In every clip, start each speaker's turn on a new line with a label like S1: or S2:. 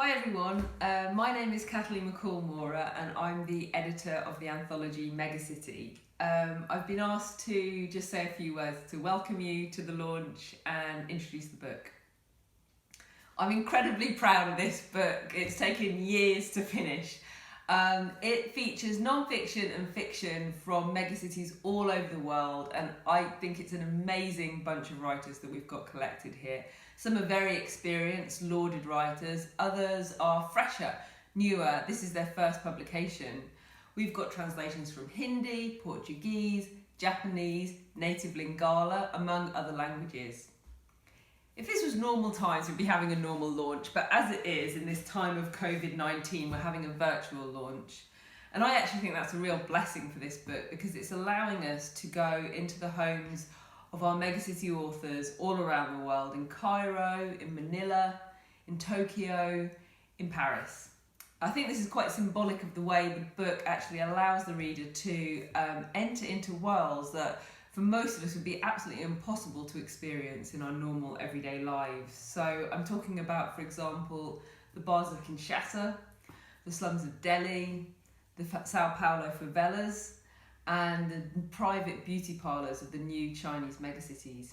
S1: Hi everyone, my name is Kathleen McCall-Maurer and I'm the editor of the anthology Megacity. I've been asked to just say a few words to welcome you to the launch and introduce the book. I'm incredibly proud of this book. It's taken years to finish. It features non-fiction and fiction from megacities all over the world, and I think it's an amazing bunch of writers that we've got collected here. Some are very experienced, lauded writers, others are fresher, newer. This is their first publication. We've got translations from Hindi, Portuguese, Japanese, native Lingala, among other languages. If this was normal times, we'd be having a normal launch, but as it is, in this time of COVID-19, we're having a virtual launch. And I actually think that's a real blessing for this book because it's allowing us to go into the homes of our megacity authors all around the world, in Cairo, in Manila, in Tokyo, in Paris. I think this is quite symbolic of the way the book actually allows the reader to enter into worlds that for most of us would be absolutely impossible to experience in our normal everyday lives. So I'm talking about, for example, the bars of Kinshasa, the slums of Delhi, the Sao Paulo favelas, and the private beauty parlours of the new Chinese megacities.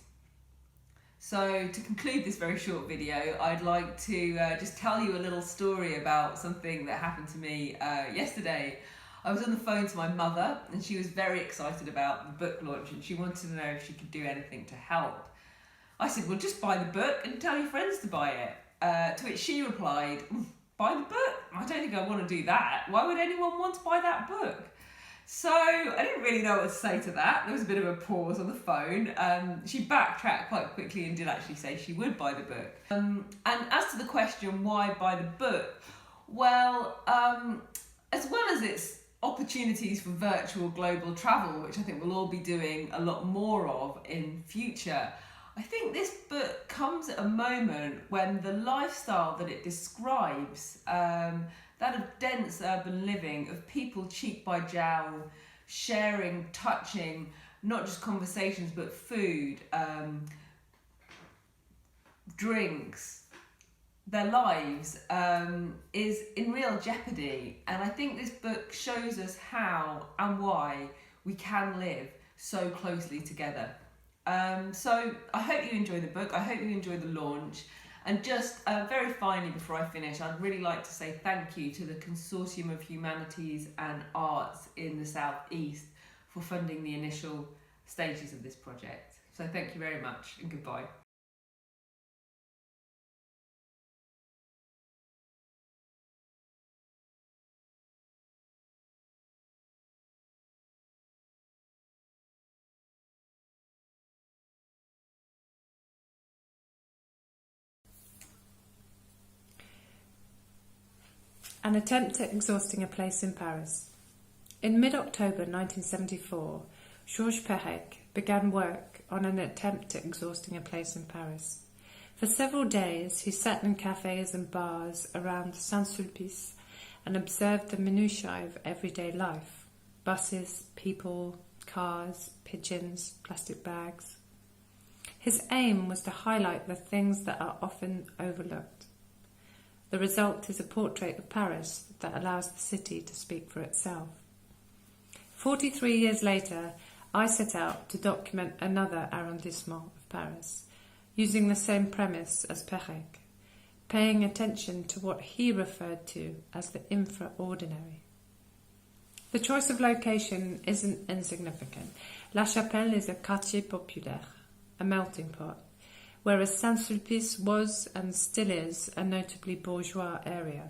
S1: So to conclude this very short video, I'd like to just tell you a little story about something that happened to me yesterday. I was on the phone to my mother and she was very excited about the book launch and she wanted to know if she could do anything to help. I said, well, just buy the book and tell your friends to buy it. To which she replied, buy the book? I don't think I want to do that. Why would anyone want to buy that book? So I didn't really know what to say to that. There was a bit of a pause on the phone. She backtracked quite quickly and did actually say she would buy the book. And as to the question, why buy the book? Well, as well as its opportunities for virtual global travel, which I think we'll all be doing a lot more of in future, I think this book comes at a moment when the lifestyle that it describes, that of dense urban living, of people cheek by jowl, sharing, touching, not just conversations, but food, drinks, their lives, is in real jeopardy. And I think this book shows us how and why we can live so closely together. So I hope you enjoy the book. I hope you enjoy the launch. And just very finally, before I finish, I'd really like to say thank you to the Consortium of Humanities and Arts in the South East for funding the initial stages of this project. So thank you very much and goodbye.
S2: An attempt at exhausting a place in Paris. In mid-October 1974, Georges Perec began work on an attempt at exhausting a place in Paris. For several days, he sat in cafes and bars around Saint-Sulpice and observed the minutiae of everyday life: buses, people, cars, pigeons, plastic bags. His aim was to highlight the things that are often overlooked. The result is a portrait of Paris that allows the city to speak for itself. 43 years later, I set out to document another arrondissement of Paris, using the same premise as Perec, paying attention to what he referred to as the infraordinary. The choice of location isn't insignificant. La Chapelle is a quartier populaire, a melting pot, whereas Saint-Sulpice was and still is a notably bourgeois area.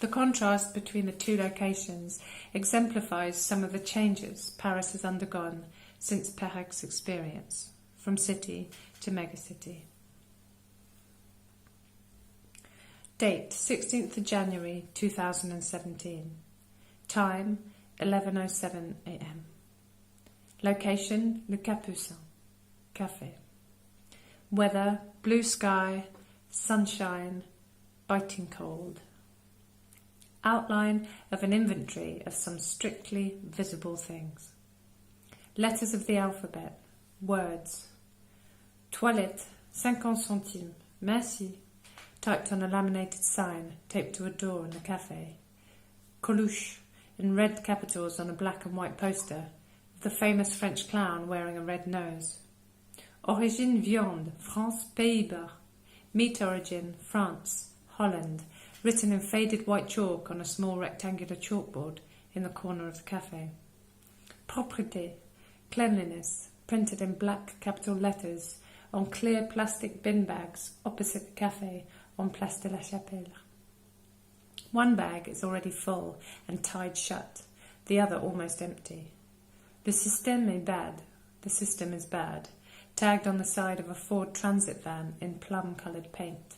S2: The contrast between the two locations exemplifies some of the changes Paris has undergone since Perec's experience, from city to megacity. Date 16th of January 2017. Time 11:07 a.m. Location Le Capucin, Café. Weather, blue sky, sunshine, biting cold. Outline of an inventory of some strictly visible things. Letters of the alphabet, words. Toilette, 50 centimes, merci. typed on a laminated sign taped to a door in the cafe. Coluche, in red capitals on a black and white poster, the famous French clown wearing a red nose. Origine viande, France, Pays-Bas. Meat origin, France, Holland, written in faded white chalk on a small rectangular chalkboard in the corner of the cafe. Propreté, cleanliness, printed in black capital letters on clear plastic bin bags opposite the cafe on Place de la Chapelle. One bag is already full and tied shut, the other almost empty. Le système est bad, the system is bad, tagged on the side of a Ford Transit van in plum-coloured paint.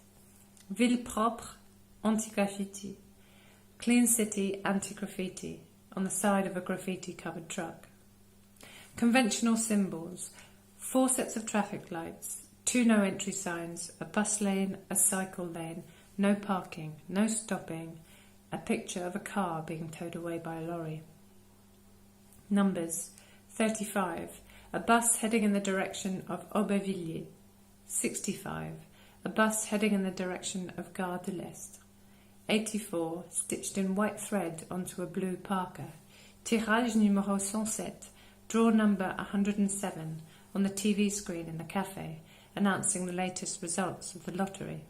S2: Ville propre, anti-graffiti. Clean city, anti-graffiti, on the side of a graffiti-covered truck. Conventional symbols, 4 sets of traffic lights, 2 no-entry signs, a bus lane, a cycle lane, no parking, no stopping, a picture of a car being towed away by a lorry. Numbers, 35, a bus heading in the direction of Aubervilliers. 65, a bus heading in the direction of Gare de l'Est. 84, stitched in white thread onto a blue parka. Tirage numéro 107, draw number 107 on the TV screen in the cafe, announcing the latest results of the lottery.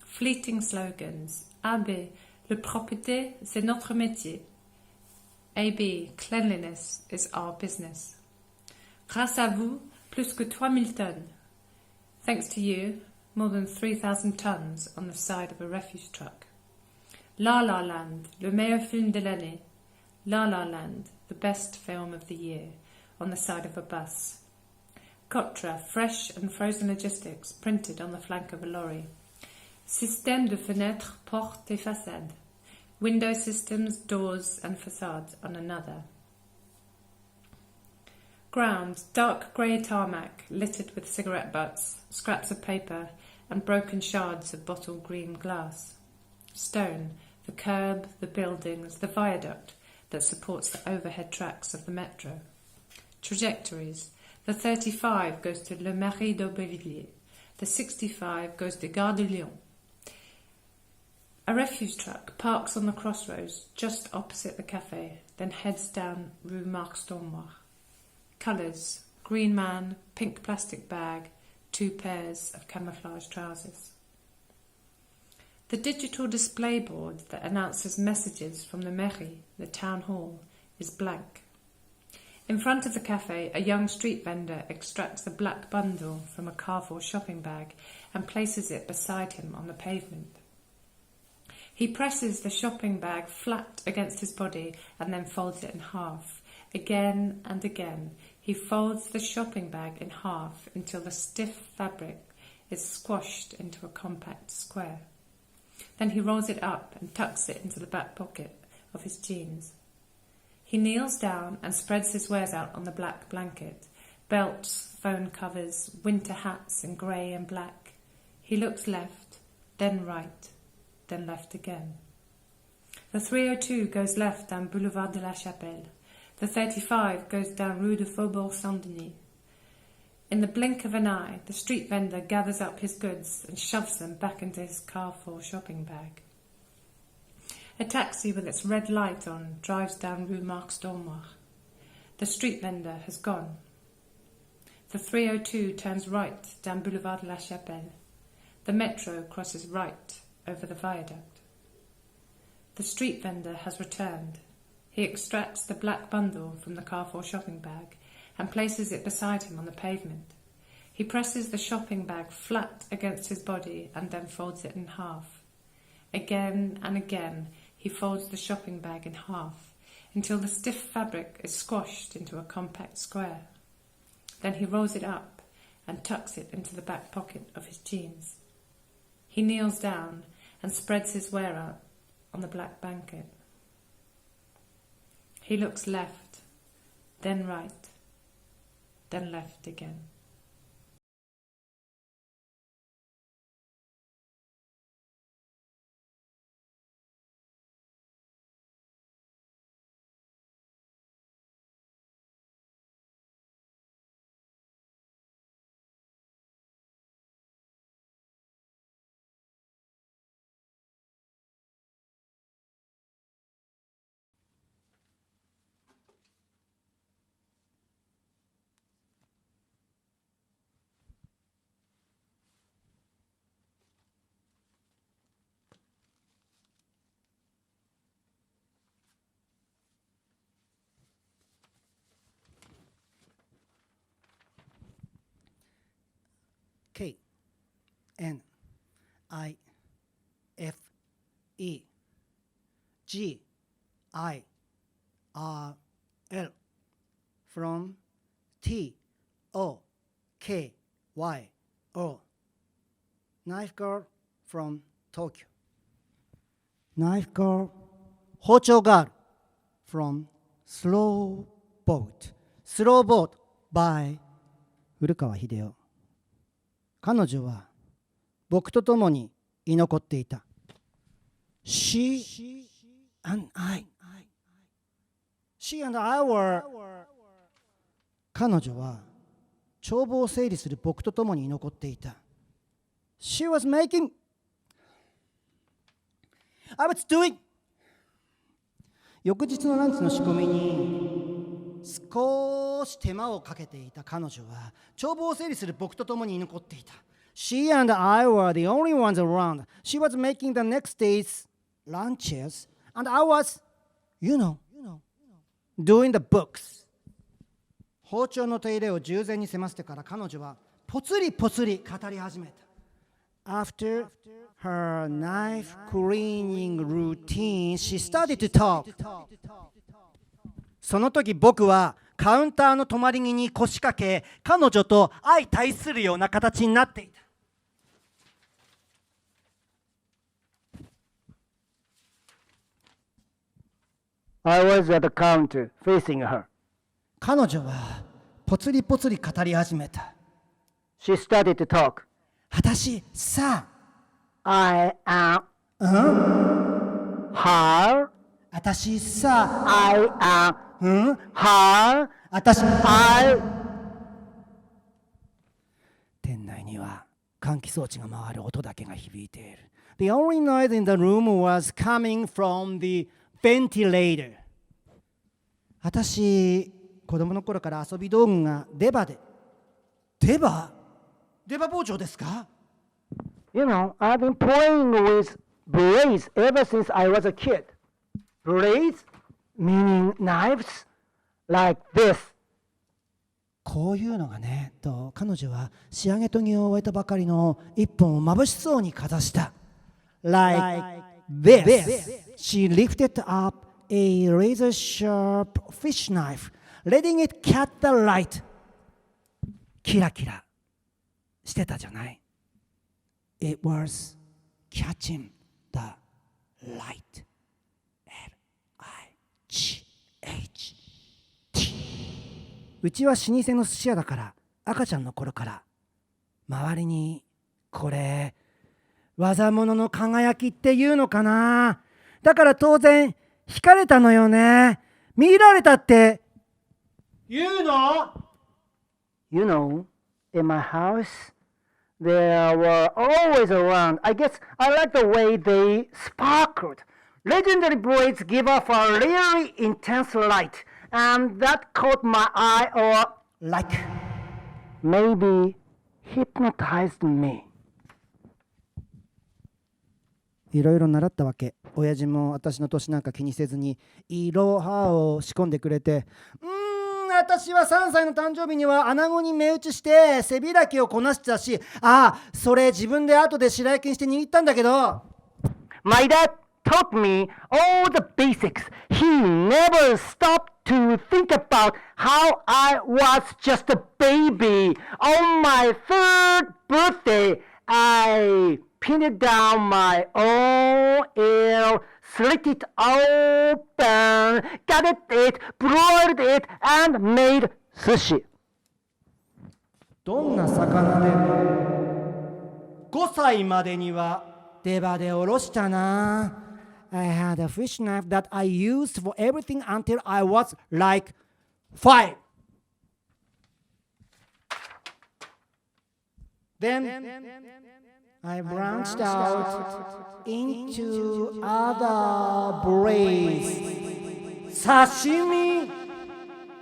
S2: Fleeting slogans. AB, le propreté, c'est notre métier. AB, cleanliness is our business. Grâce à vous, plus que 3000 tonnes. Thanks to you, more than 3,000 tons on the side of a refuse truck. La La Land, le meilleur film de l'année. La La Land, the best film of the year, on the side of a bus. Cotra, fresh and frozen logistics, printed on the flank of a lorry. Système de fenêtres, portes et façades. Window systems, doors and facades on another. Ground, dark grey tarmac, littered with cigarette butts, scraps of paper and broken shards of bottle green glass. Stone, the curb, the buildings, the viaduct that supports the overhead tracks of the metro. Trajectories, the 35 goes to Le Marais d'Aubervilliers, the 65 goes to Gare de Lyon. A refuse truck parks on the crossroads just opposite the cafe, then heads down Rue Marc Stormois. Colours, green man, pink plastic bag, 2 pairs of camouflage trousers. The digital display board that announces messages from the mairie, the town hall, is blank. In front of the cafe, a young street vendor extracts a black bundle from a Carrefour shopping bag and places it beside him on the pavement. He presses the shopping bag flat against his body and then folds it in half. Again and again, he folds the shopping bag in half until the stiff fabric is squashed into a compact square. Then he rolls it up and tucks it into the back pocket of his jeans. He kneels down and spreads his wares out on the black blanket. Belts, phone covers, winter hats in grey and black. He looks left, then right, then left again. The 302 goes left down Boulevard de la Chapelle. The 35 goes down Rue de Faubourg Saint-Denis. In the blink of an eye, the street vendor gathers up his goods and shoves them back into his Carrefour shopping bag. A taxi with its red light on drives down Rue Marc Stormois. The street vendor has gone. The 302 turns right down Boulevard de la Chapelle. The metro crosses right over the viaduct. The street vendor has returned. He extracts the black bundle from the Carrefour shopping bag and places it beside him on the pavement. He presses the shopping bag flat against his body and then folds it in half. Again and again, he folds the shopping bag in half until the stiff fabric is squashed into a compact square. Then he rolls it up and tucks it into the back pocket of his jeans. He kneels down and spreads his wear out on the black blanket. He looks left, then right, then left again.
S3: N I F E G I R L from T O K Y O Knife girl from Tokyo. Knife girl 包丁ガール from Slow Boat. Slow Boat by 古川秀夫。彼女は僕と共に居残っていた。She and I were 彼女は帳簿を整理する僕と共に居残っていた。She was making I was doing 翌日のランチの仕込みに少し手間をかけていた彼女は帳簿を整理する僕と共に居残っていた。She and I were the only ones around. She was making the next day's lunches and I was, doing the books. 包丁の手入れを従前に済ませてから彼女はぽつりぽつり語り始めた。After her knife cleaning routine, she started to talk. その時僕はカウンターの止まり木に腰掛け、彼女と相対するような形になっていた。I was at the counter facing her. 彼女はぽつりぽつり語り始めた。She started to talk. 私さ、I am her. 私さ、I am her. 私 I. 店内には換気装置が回る音だけが響いている。The only noise in the room was coming from the ventilator. 私、子供の頃から遊び道具が出刃で。出刃包丁ですか？ I've been playing with blades ever since I was a kid. Blades? Meaning knives? Like this. こういうのがね、と彼女は仕上げ研ぎを終えたばかりの一本を眩しそうにかざした。Like this. She lifted up a razor sharp fish knife, letting it catch the light. キラキラしてたじゃない。It was catching the light. L-I-G-H-T うちは老舗の寿司屋だから赤ちゃんの頃から周りにこれ技物の輝きっていうのかな。だから当然惹かれたのよね。見られたって言うの？ in my house, they were always around. I guess I like the way they sparkled. Legendary blades give off a really intense light, and that caught my eye or like maybe hypnotized me. いろいろ習ったわけ。親父も私の年なんか気にせずにいろはを仕込んでくれて、私は3歳の誕生日には穴子に目打ちして背開きをこなしてたし、それ自分で後で白焼きにして握ったんだけど。My dad taught me all the basics. He never stopped to think about how I was just a baby. On my third birthday, I pinned down my own ear, slit it open, gutted it, broiled it, and made sushi. どんな魚でも5歳までには出刃でおろしたな。I had a fish knife that I used for everything until I was like 5. Then I branched out into other blades. 刺身、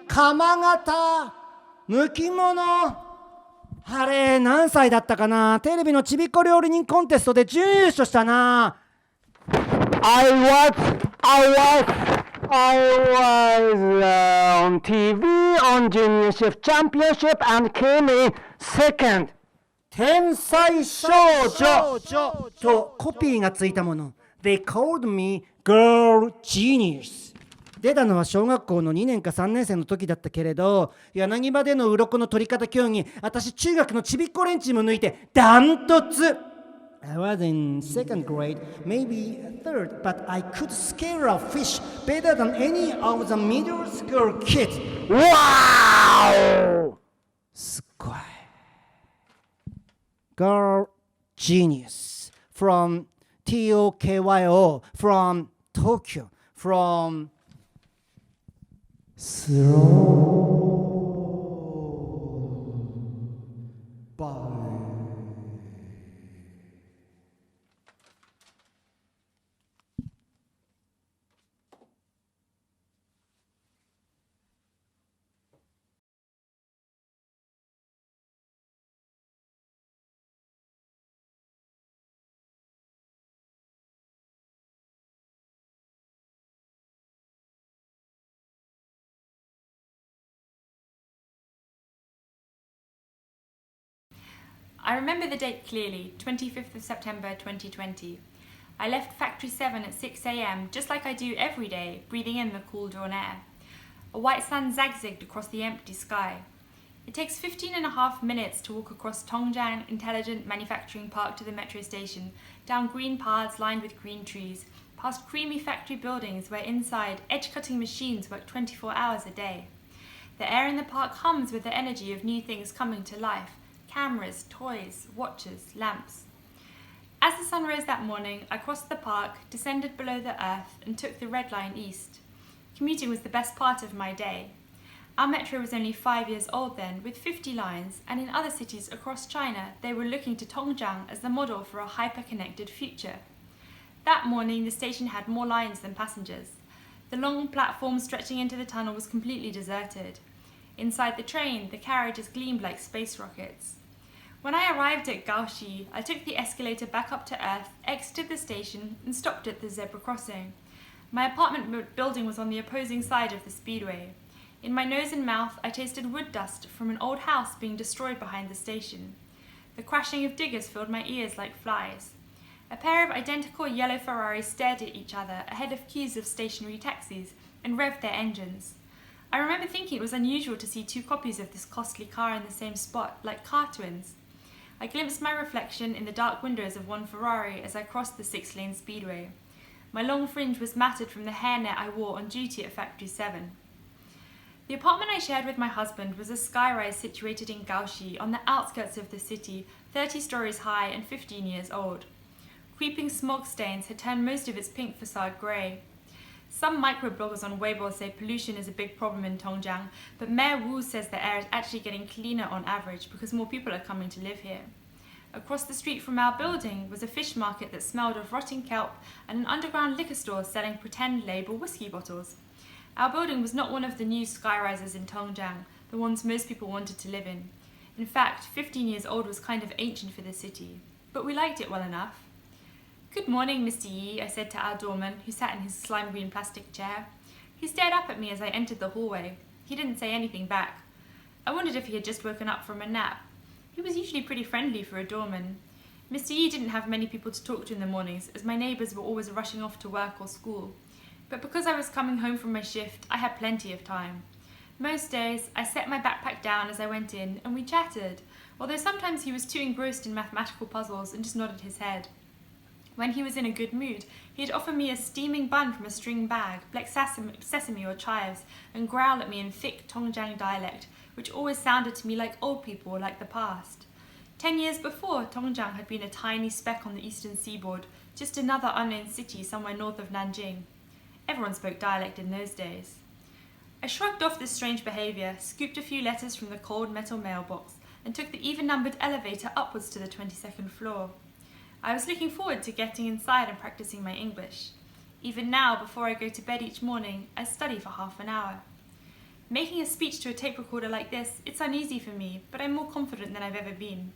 S3: 釜型、むき物。あれ何歳だったかな。テレビのちびっこ料理人コンテストで準優勝したな。I was on TV on Junior Chef Championship and came in second. 天才少女とコピーがついたもの。They called me girl genius。出たのは小学校の2年か3年生の時だったけれど、柳場での鱗の取り方競技、私中学のちびっこ連中も抜いてダントツ。I was in second grade, maybe third, but I could scare a fish better than any of the middle school kids. Wow! すっごい。Girl genius from TOKYO, from Tokyo, from slow by.
S4: I remember the date clearly, 25th of September 2020. I left Factory 7 at 6 a.m, just like I do every day, breathing in the cool dawn air. A white sun zigzagged across the empty sky. It takes 15.5 minutes to walk across Tongjiang Intelligent Manufacturing Park to the metro station, down green paths lined with green trees, past creamy factory buildings where inside edge-cutting machines work 24 hours a day. The air in the park hums with the energy of new things coming to life. Cameras, toys, watches, lamps. As the sun rose that morning, I crossed the park, descended below the earth, and took the Red Line east. Commuting was the best part of my day. Our metro was only 5 years old then, with 50 lines, and in other cities across China, they were looking to Tongjiang as the model for a hyper-connected future. That morning, the station had more lines than passengers. The long platform stretching into the tunnel was completely deserted. Inside the train, the carriages gleamed like space rockets. When I arrived at Gaoxi, I took the escalator back up to earth, exited the station, and stopped at the zebra crossing. My apartment building was on the opposing side of the speedway. In my nose and mouth, I tasted wood dust from an old house being destroyed behind the station. The crashing of diggers filled my ears like flies. A pair of identical yellow Ferraris stared at each other ahead of queues of stationary taxis and revved their engines. I remember thinking it was unusual to see two copies of this costly car in the same spot, like car twins. I glimpsed my reflection in the dark windows of one Ferrari as I crossed the 6-lane speedway. My long fringe was matted from the hairnet I wore on duty at Factory 7. The apartment I shared with my husband was a skyrise situated in Gaoxi on the outskirts of the city, 30 stories high and 15 years old. Creeping smog stains had turned most of its pink facade grey. Some microbloggers on Weibo say pollution is a big problem in Tongjiang, but Mayor Wu says the air is actually getting cleaner on average because more people are coming to live here. Across the street from our building was a fish market that smelled of rotting kelp and an underground liquor store selling pretend label whiskey bottles. Our building was not one of the new skyrises in Tongjiang, the ones most people wanted to live in. In fact, 15 years old was kind of ancient for the city, but we liked it well enough. "Good morning, Mr. Yi," I said to our doorman, who sat in his slime green plastic chair. He stared up at me as I entered the hallway. He didn't say anything back. I wondered if he had just woken up from a nap. He was usually pretty friendly for a doorman. Mr. Yi didn't have many people to talk to in the mornings, as my neighbours were always rushing off to work or school. But because I was coming home from my shift, I had plenty of time. Most days, I set my backpack down as I went in, and we chatted, although sometimes he was too engrossed in mathematical puzzles and just nodded his head. When he was in a good mood, he'd offer me a steaming bun from a string bag, black sesame or chives, and growl at me in thick Tongjiang dialect, which always sounded to me like old people, like the past. 10 years before, Tongjiang had been a tiny speck on the eastern seaboard, just another unknown city somewhere north of Nanjing. Everyone spoke dialect in those days. I shrugged off this strange behaviour, scooped a few letters from the cold metal mailbox, and took the even-numbered elevator upwards to the 22nd floor. I was looking forward to getting inside and practicing my English. Even now, before I go to bed each morning, I study for half an hour. Making a speech to a tape recorder like this, it's uneasy for me, but I'm more confident than I've ever been.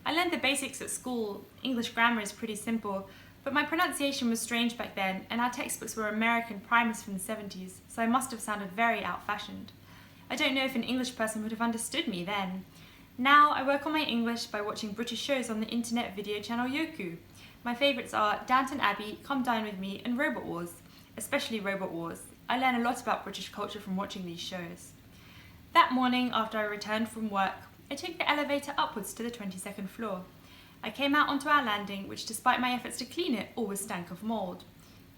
S4: I learned the basics at school. English grammar is pretty simple, but my pronunciation was strange back then, and our textbooks were American primers from the 70s, so I must have sounded very out-fashioned. I don't know if an English person would have understood me then. Now I work on my English by watching British shows on the internet video channel Yoku. My favourites are Downton Abbey, Come Dine With Me and Robot Wars, especially Robot Wars. I learn a lot about British culture from watching these shows. That morning, after I returned from work, I took the elevator upwards to the 22nd floor. I came out onto our landing, which despite my efforts to clean it, always stank of mould.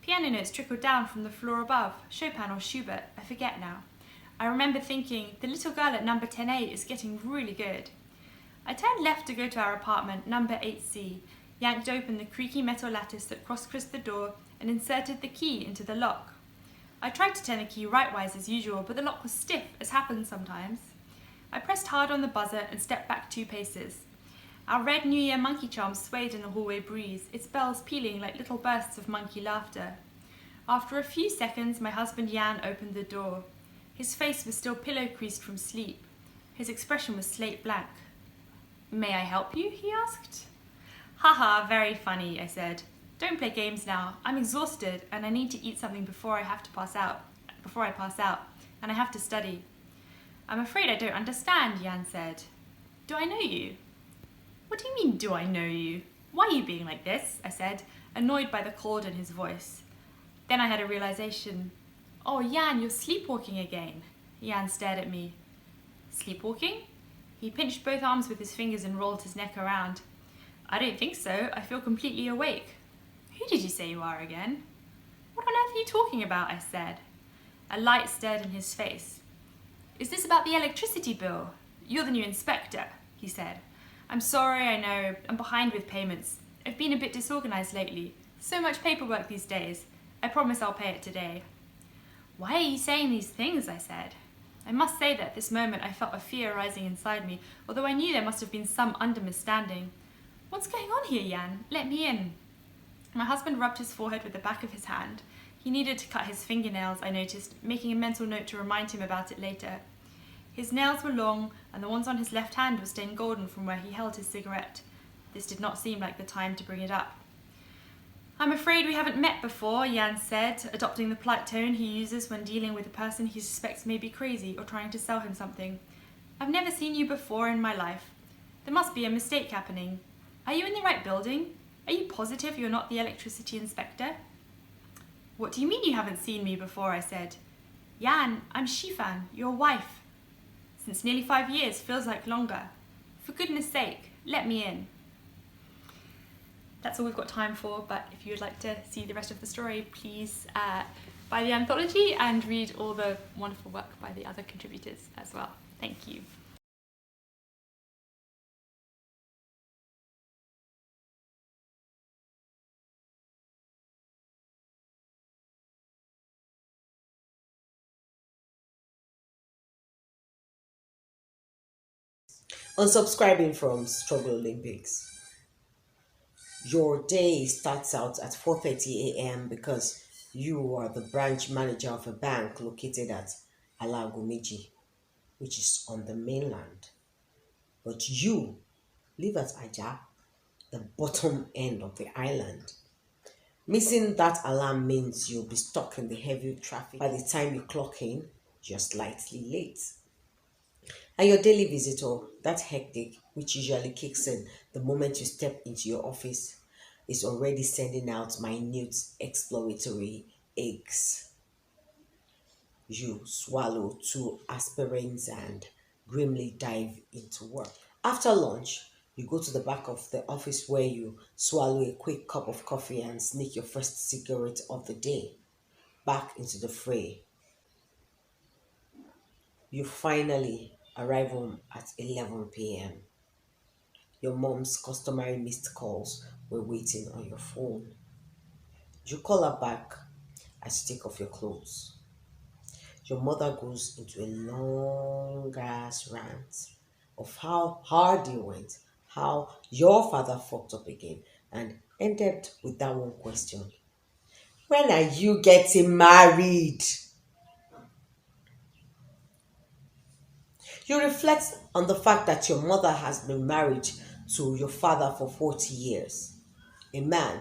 S4: Piano notes trickled down from the floor above, Chopin or Schubert, I forget now. I remember thinking, the little girl at number 10A is getting really good. I turned left to go to our apartment, number 8C, yanked open the creaky metal lattice that cross-creased the door and inserted the key into the lock. I tried to turn the key rightwise as usual, but the lock was stiff, as happens sometimes. I pressed hard on the buzzer and stepped back 2 paces. Our red New Year monkey charms swayed in the hallway breeze, its bells pealing like little bursts of monkey laughter. After a few seconds, my husband Jan opened the door. His face was still pillow-creased from sleep. His expression was slate blank. "May I help you?" he asked. "Haha, very funny," I said. "Don't play games now. I'm exhausted and I need to eat something before I pass out, and I have to study." "I'm afraid I don't understand," Jan said. "Do I know you?" "What do you mean, do I know you? Why are you being like this?" I said, annoyed by the cold in his voice. Then I had a realization. "Oh, Jan, you're sleepwalking again." Jan stared at me. "Sleepwalking?" He pinched both arms with his fingers and rolled his neck around. "I don't think so. I feel completely awake." "Who did you say you are again?" "What on earth are you talking about?" I said. A light stared in his face. "Is this about the electricity bill? You're the new inspector," he said. "I'm sorry, I know. I'm behind with payments. I've been a bit disorganized lately. So much paperwork these days. I promise I'll pay it today." "Why are you saying these things?" I said. I must say that at this moment I felt a fear rising inside me, although I knew there must have been some understanding. "What's going on here, Jan? Let me in." My husband rubbed his forehead with the back of his hand. He needed to cut his fingernails, I noticed, making a mental note to remind him about it later. His nails were long, and the ones on his left hand were stained golden from where he held his cigarette. This did not seem like the time to bring it up. "I'm afraid we haven't met before," Jan said, adopting the polite tone he uses when dealing with a person he suspects may be crazy or trying to sell him something. "I've never seen you before in my life. There must be a mistake happening. Are you in the right building? Are you positive you're not the electricity inspector?" "What do you mean you haven't seen me before?" I said. "Jan, I'm Shifan, your wife. Since nearly 5 years, feels like longer. For goodness sake, let me in." That's all we've got time for, but if you would like to see the rest of the story, please buy the anthology and read all the wonderful work by the other contributors as well. Thank you.
S5: Unsubscribing from Struggle Olympics. Your day starts out at 4:30 a.m. because you are the branch manager of a bank located at Alagomiji, which is on the mainland. But you live at Aja, the bottom end of the island. Missing that alarm means you'll be stuck in the heavy traffic. By the time you clock in, you're slightly late. And your daily visitor, that hectic, which usually kicks in the moment you step into your office, is already sending out minute exploratory eggs. You swallow 2 aspirins and grimly dive into work. After lunch, you go to the back of the office where you swallow a quick cup of coffee and sneak your first cigarette of the day. Back into the fray. You finally arrive home at 11 p.m. Your mom's customary missed calls were waiting on your phone. You call her back as you take off your clothes. Your mother goes into a long ass rant of how hard you went, how your father fucked up again, and ended with that one question: when are you getting married? You reflect on the fact that your mother has been married to your father for 40 years. A man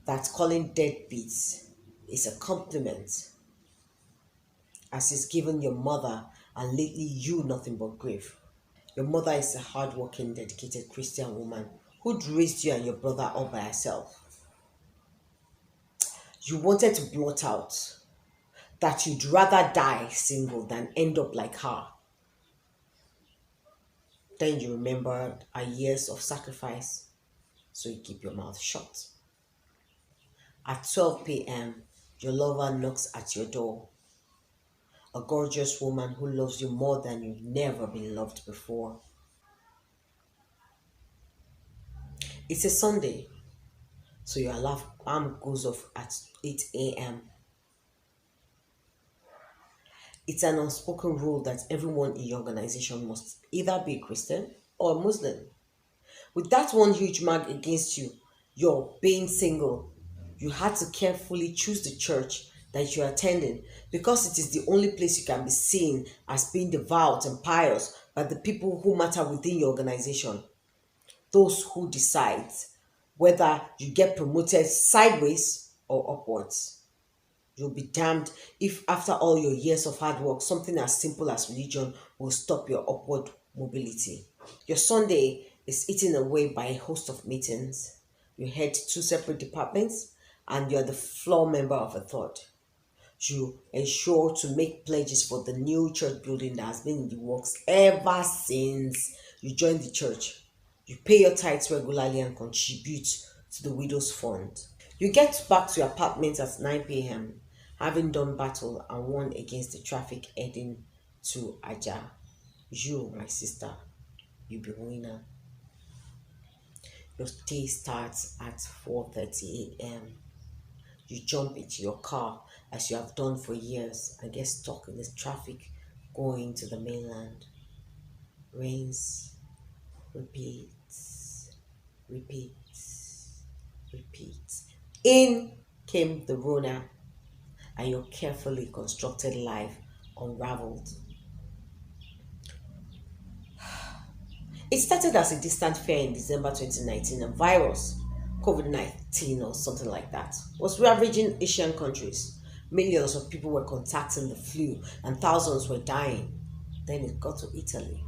S5: that calling deadbeats is a compliment, as he's given your mother and lately you nothing but grief. Your mother is a hardworking, dedicated Christian woman who'd raised you and your brother all by herself. You wanted to blot out that you'd rather die single than end up like her. Then you remembered her years of sacrifice, so you keep your mouth shut. At 12 p.m., your lover knocks at your door. A gorgeous woman who loves you more than you've never been loved before. It's a Sunday, so your alarm goes off at 8 a.m. It's an unspoken rule that everyone in your organization must either be Christian or Muslim. With that one huge mark against you, you're being single. You had to carefully choose the church that you're attending because it is the only place you can be seen as being devout and pious by the people who matter within your organization. Those who decide whether you get promoted sideways or upwards. You'll be damned if, after all your years of hard work, something as simple as religion will stop your upward mobility. Your Sunday is eaten away by a host of meetings. You head to two separate departments and you're the floor member of a third. You ensure to make pledges for the new church building that has been in the works ever since you joined the church. You pay your tithes regularly and contribute to the widow's fund. You get back to your apartment at 9 p.m., having done battle and won against the traffic heading to Aja. You, my sister, you be winner. Your day starts at 4:30 a.m. You jump into your car as you have done for years and get stuck in this traffic going to the mainland. Rains, repeats, repeats, repeats. In came the Rona and your carefully constructed life unraveled. It started as a distant fear in December 2019, a virus, COVID-19 or something like that, was ravaging Asian countries. Millions of people were contracting the flu and thousands were dying. Then it got to Italy.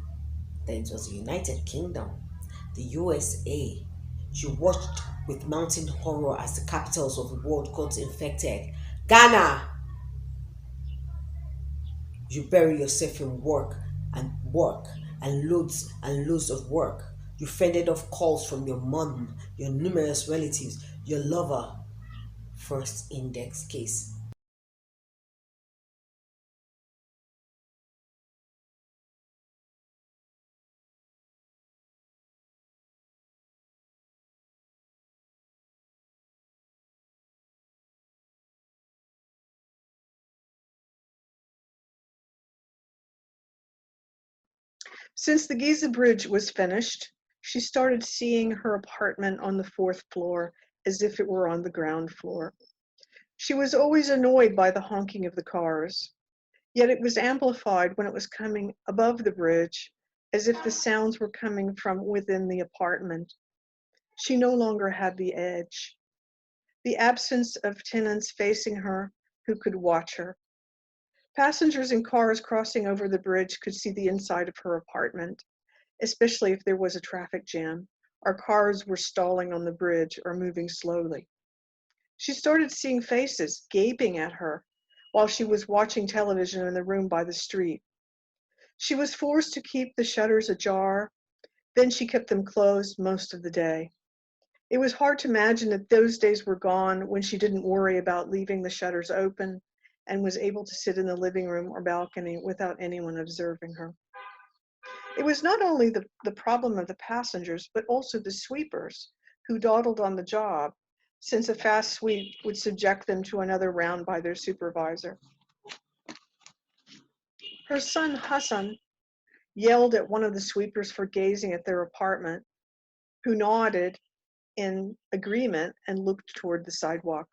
S5: Then it was the United Kingdom, the USA. You watched with mounting horror as the capitals of the world got infected. Ghana! You bury yourself in work and loads of work. You fended off calls from your mom, your numerous relatives, your lover. First index case.
S6: Since the Giza Bridge was finished, she started seeing her apartment on the fourth floor as if it were on the ground floor. She was always annoyed by the honking of the cars, yet it was amplified when it was coming above the bridge, as if the sounds were coming from within the apartment. She no longer had the edge, the absence of tenants facing her who could watch her. Passengers in cars crossing over the bridge could see the inside of her apartment, especially if there was a traffic jam, or cars were stalling on the bridge or moving slowly. She started seeing faces gaping at her while she was watching television in the room by the street. She was forced to keep the shutters ajar, then she kept them closed most of the day. It was hard to imagine that those days were gone when she didn't worry about leaving the shutters open and was able to sit in the living room or balcony without anyone observing her. It was not only the problem of the passengers, but also the sweepers who dawdled on the job, since a fast sweep would subject them to another round by their supervisor. Her son Hassan yelled at one of the sweepers for gazing at their apartment, who nodded in agreement and looked toward the sidewalk,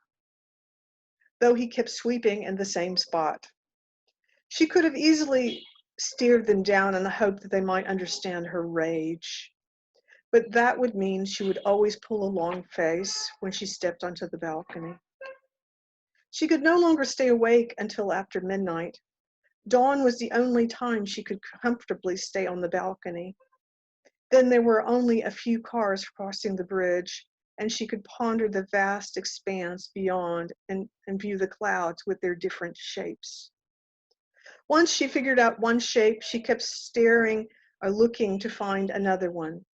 S6: though he kept sweeping in the same spot. She could have easily steered them down in the hope that they might understand her rage, but that would mean she would always pull a long face when she stepped onto the balcony. She could no longer stay awake until after midnight. Dawn was the only time she could comfortably stay on the balcony. Then there were only a few cars crossing the bridge, and she could ponder the vast expanse beyond and view the clouds with their different shapes. Once she figured out one shape, she kept staring or looking to find another one.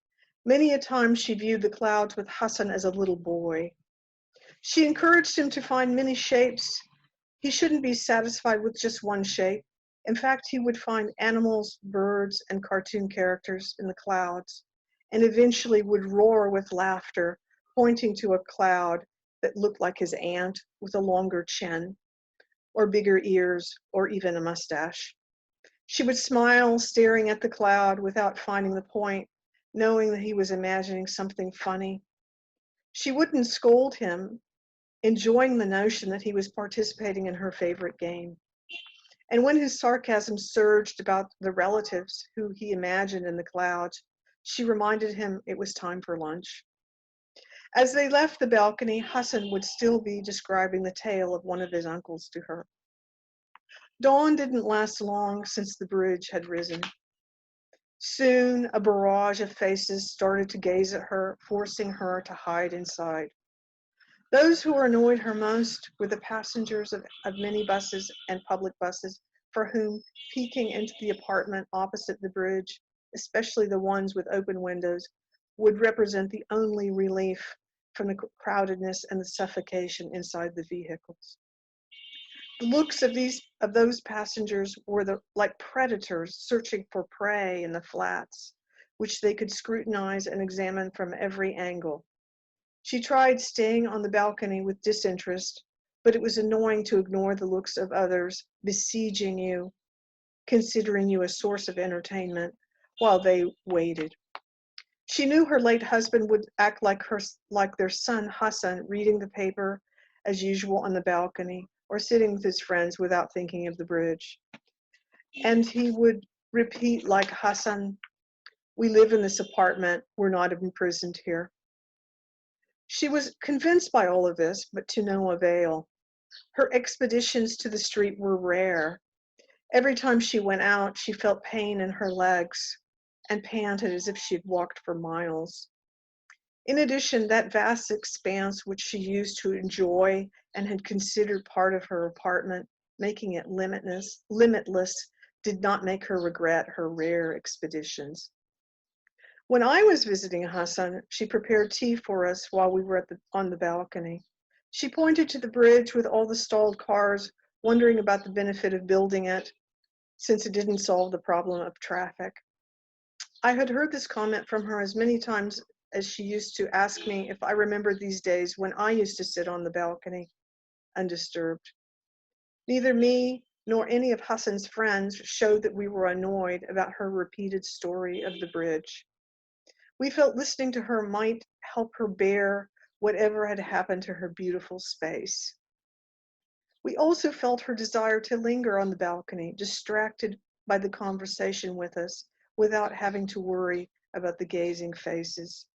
S6: Many a time she viewed the clouds with Hassan as a little boy. She encouraged him to find many shapes. He shouldn't be satisfied with just one shape. In fact, he would find animals, birds, and cartoon characters in the clouds, and eventually would roar with laughter, pointing to a cloud that looked like his aunt with a longer chin, or bigger ears, or even a mustache. She would smile, staring at the cloud without finding the point, knowing that he was imagining something funny. She wouldn't scold him, enjoying the notion that he was participating in her favorite game. And when his sarcasm surged about the relatives who he imagined in the clouds, she reminded him it was time for lunch. As they left the balcony, Hassan would still be describing the tale of one of his uncles to her. Dawn didn't last long since the bridge had risen. Soon, a barrage of faces started to gaze at her, forcing her to hide inside. Those who annoyed her most were the passengers of minibuses and public buses, for whom peeking into the apartment opposite the bridge, especially the ones with open windows, would represent the only relief from the crowdedness and the suffocation inside the vehicles. The looks of those passengers were like predators searching for prey in the flats, which they could scrutinize and examine from every angle. She tried staying on the balcony with disinterest, but it was annoying to ignore the looks of others besieging you, considering you a source of entertainment, while they waited. She knew her late husband would act like their son Hassan, reading the paper as usual on the balcony, or sitting with his friends without thinking of the bridge. And he would repeat like Hassan, "We live in this apartment, we're not imprisoned here." She was convinced by all of this, but to no avail. Her expeditions to the street were rare. Every time she went out, she felt pain in her legs and panted as if she had walked for miles. In addition, that vast expanse which she used to enjoy and had considered part of her apartment, making it limitless, did not make her regret her rare expeditions. When I was visiting Hassan, she prepared tea for us while we were on the balcony. She pointed to the bridge with all the stalled cars, wondering about the benefit of building it, since it didn't solve the problem of traffic. I had heard this comment from her as many times as she used to ask me if I remembered these days when I used to sit on the balcony, undisturbed. Neither me nor any of Hassan's friends showed that we were annoyed about her repeated story of the bridge. We felt listening to her might help her bear whatever had happened to her beautiful space. We also felt her desire to linger on the balcony, distracted by the conversation with us, without having to worry about the gazing faces.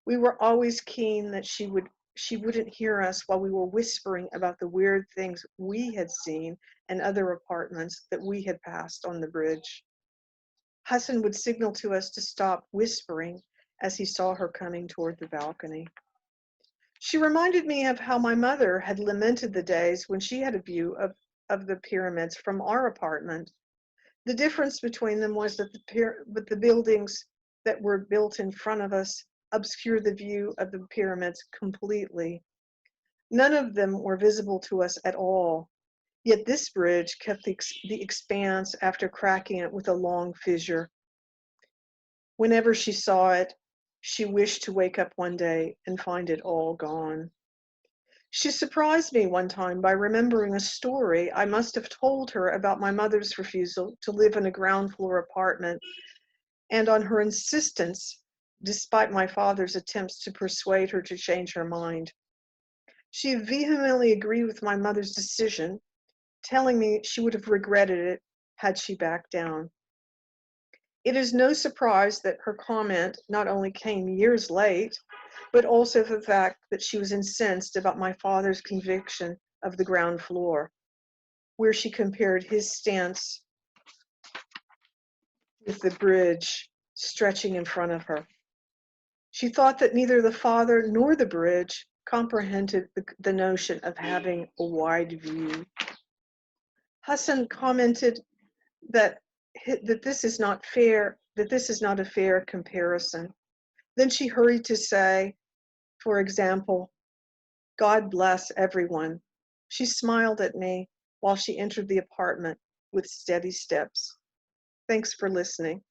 S6: We were always keen that she wouldn't hear us while we were whispering about the weird things we had seen in other apartments that we had passed on the bridge. Hassan would signal to us to stop whispering as he saw her coming toward the balcony. She reminded me of how my mother had lamented the days when she had a view of the pyramids from our apartment. The difference between them was that the buildings that were built in front of us obscured the view of the pyramids completely. None of them were visible to us at all. Yet this bridge kept the expanse after cracking it with a long fissure. Whenever she saw it, she wished to wake up one day and find it all gone. She surprised me one time by remembering a story I must have told her about my mother's refusal to live in a ground floor apartment, and on her insistence, despite my father's attempts to persuade her to change her mind. She vehemently agreed with my mother's decision, telling me she would have regretted it had she backed down. It is no surprise that her comment not only came years late, but also the fact that she was incensed about my father's conviction of the ground floor, where she compared his stance with the bridge stretching in front of her. She thought that neither the father nor the bridge comprehended the notion of having a wide view. Hassan commented that this is not fair, that this is not a fair comparison. Then she hurried to say, for example, God bless everyone. She smiled at me while she entered the apartment with steady steps. Thanks for listening.